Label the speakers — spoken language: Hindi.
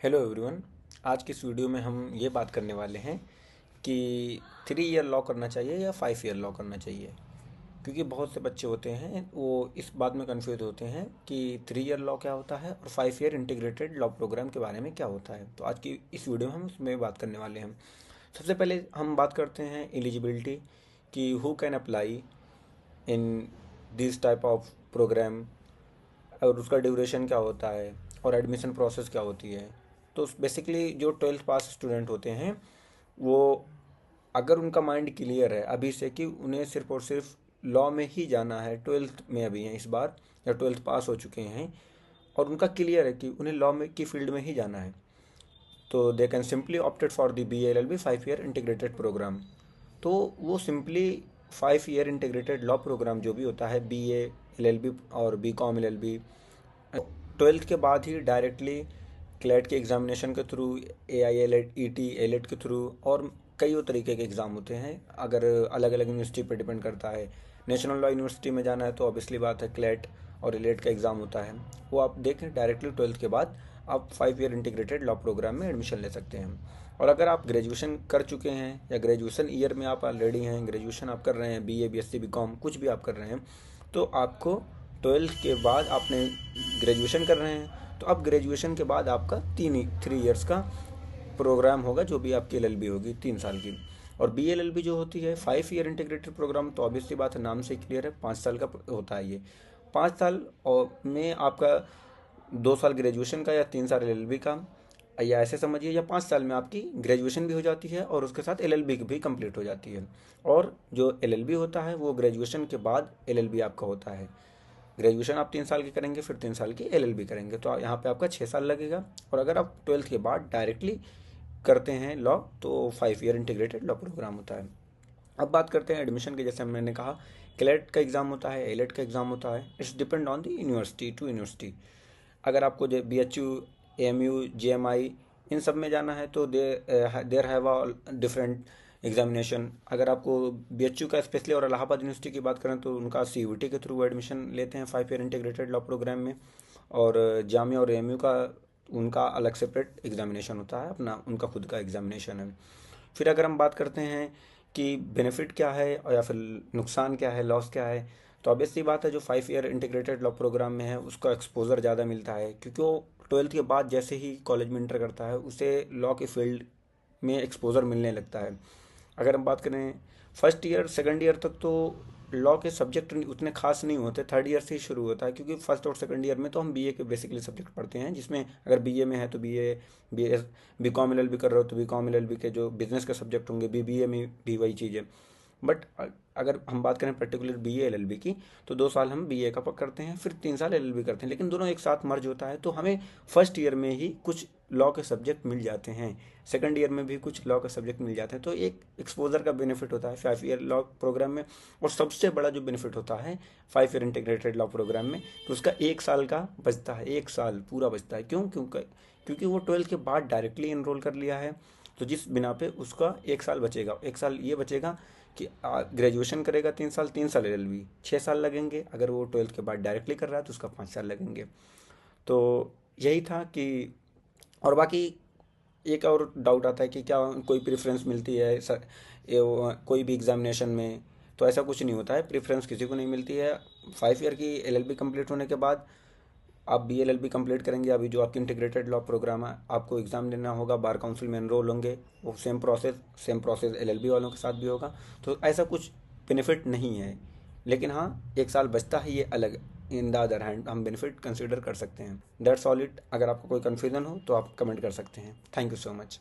Speaker 1: Hello everyone. आज की इस वीडियो में हम ये बात करने वाले हैं कि 3 ईयर लॉ करना चाहिए या 5 ईयर लॉ करना चाहिए। क्योंकि बहुत से बच्चे होते हैं वो इस बात में कंफ्यूज होते हैं कि 3 ईयर लॉ क्या होता है और 5 ईयर इंटीग्रेटेड लॉ प्रोग्राम के बारे में क्या होता है। तो आज की इस वीडियो में हम उसमें बात करने वाले हैं। सबसे पहले हम बात करते हैं एलिजिबिलिटी कि who can apply in this type of program और उसका ड्यूरेशन क्या होता है और एडमिशन प्रोसेस क्या होती है। तो बेसिकली जो 12th पास स्टूडेंट होते हैं वो, अगर उनका माइंड क्लियर है अभी से कि उन्हें सिर्फ और सिर्फ लॉ में ही जाना है, 12th में अभी हैं इस बार या 12th पास हो चुके हैं और उनका क्लियर है कि उन्हें लॉ में की फील्ड में ही जाना है, तो they can simply opted for the BA-LLB 5 year integrated program. तो वो simply 5 year integrated law program जो भी होता है BA-LLB और BCom-LLB, 12th के बाद ही डायरेक्टली क्लैट के एग्ज़ामिनेशन के थ्रू, AILET, ET, एलेट के थ्रू और कई और तरीके के एग्ज़ाम होते हैं। अगर अलग अलग यूनिवर्सिटी पर डिपेंड करता है, नेशनल लॉ यूनिवर्सिटी में जाना है तो ऑब्वियसली बात है क्लैट और एलेट का एग्ज़ाम होता है, वो आप देखें डायरेक्टली 12th के बाद आप 5 ईयर इंटीग्रेटेड लॉ प्रोग्राम में एडमिशन ले सकते हैं। और अगर आप ग्रेजुएशन कर चुके हैं या ग्रेजुएशन ईयर में आप ऑलरेडी हैं, ग्रेजुएशन आप कर रहे हैं, BA BSc BCom कुछ भी आप कर रहे हैं, तो आपको 12th के बाद आपने ग्रेजुएशन कर रहे हैं तो अब ग्रेजुएशन के बाद आपका 3 ईयर्स का प्रोग्राम होगा, जो भी आपकी LLB होगी 3 साल की। और BA-LLB जो होती है 5 ईयर इंटीग्रेटेड प्रोग्राम, तो ऑब्वियसली बात है, नाम से क्लियर है, 5 साल का होता है ये। 5 साल और में आपका 2 साल ग्रेजुएशन का या 3 साल LLB का, या ऐसे समझिए, या 5 साल में आपकी ग्रेजुएशन भी हो जाती है और उसके साथ LLB भी कंप्लीट हो जाती है। और जो LLB होता है वो ग्रेजुएशन के बाद LLB आपका होता है। ग्रेजुएशन आप 3 साल की करेंगे, फिर 3 साल की LLB करेंगे, तो यहाँ पे आपका 6 साल लगेगा। और अगर आप 12th के बाद डायरेक्टली करते हैं लॉ तो 5 ईयर इंटीग्रेटेड लॉ प्रोग्राम होता है। अब बात करते हैं एडमिशन की। जैसे मैंने कहा, क्लेट का एग्ज़ाम होता है, एलेट का एग्ज़ाम होता है, it's depend on the university to university. अगर आपको BHU, AMU, JMI इन सब में जाना है तो there have a different examination. अगर आपको BHU का स्पेशली और इलाहाबाद यूनिवर्सिटी की बात करें तो उनका CUET के थ्रू एडमिशन लेते हैं 5 ईयर इंटीग्रेटेड लॉ प्रोग्राम में। और जामिया और AMU का उनका अलग सेपरेट एग्जामिनेशन होता है, अपना उनका खुद का एग्जामिनेशन है। फिर अगर हम बात करते हैं कि बेनिफिट क्या है और या फिर नुकसान क्या है, लॉस क्या है, तो ऑब्वियसली बात है जो 5 ईयर इंटीग्रेटेड लॉ प्रोग्राम में है उसका एक्सपोजर ज़्यादा मिलता है, क्योंकि वो 12th के बाद जैसे ही कॉलेज में इंटर करता है उसे लॉ के फील्ड में एक्सपोजर मिलने लगता है। अगर हम बात करें फर्स्ट ईयर सेकंड ईयर तक तो लॉ के सब्जेक्ट उतने खास नहीं होते, थर्ड ईयर से ही शुरू होता है, क्योंकि फर्स्ट और सेकंड ईयर में तो हम BA के बेसिकली सब्जेक्ट पढ़ते हैं, जिसमें अगर BA में है तो BA BCom LLB कर रहे हो तो BCom LLB के जो बिजनेस के सब्जेक्ट होंगे, BBA में भी वही चीज़ है। बट अगर हम बात करें पर्टिकुलर BA-LLB की, तो 2 साल हम BA का करते हैं, फिर 3 साल LLB करते हैं, लेकिन दोनों एक साथ मर्ज होता है, तो हमें फर्स्ट ईयर में ही कुछ लॉ के सब्जेक्ट मिल जाते हैं, सेकंड ईयर में भी कुछ लॉ के सब्जेक्ट मिल जाते हैं, तो एक एक्सपोजर का बेनिफिट होता है 5 ईयर लॉ प्रोग्राम में। और सबसे बड़ा जो बेनिफिट होता है 5 ईयर इंटीग्रेटेड लॉ प्रोग्राम में, तो उसका 1 साल का बचता है, 1 साल पूरा बचता है। क्यों? क्योंकि वो 12th के बाद डायरेक्टली इनरोल कर लिया है, तो जिस बिना पे उसका 1 साल बचेगा। 1 साल ये बचेगा कि ग्रेजुएशन करेगा 3 साल, 3 साल LLB, 6 साल लगेंगे। अगर वो 12th के बाद डायरेक्टली कर रहा है तो उसका 5 साल लगेंगे। तो यही था कि, और बाकी एक और डाउट आता है कि क्या कोई प्रेफरेंस मिलती है सर कोई भी एग्जामिनेशन में, तो ऐसा कुछ नहीं होता है, प्रेफरेंस किसी को नहीं मिलती है। 5 ईयर की LLB कंप्लीट होने के बाद आप BA-LLB कंप्लीट करेंगे, अभी जो आपकी इंटीग्रेटेड लॉ प्रोग्राम है आपको एग्ज़ाम देना होगा, बार काउंसिल में एनरोल होंगे, वो सेम प्रोसेस LLB वालों के साथ भी होगा। तो ऐसा कुछ बेनिफिट नहीं है, लेकिन हाँ 1 साल बचता है, ये अलग, इन द अदर हैंड हम बेनिफिट कंसिडर कर सकते हैं। That's all it. अगर आपको कोई कन्फ्यूज़न हो तो आप कमेंट कर सकते हैं। Thank you so much.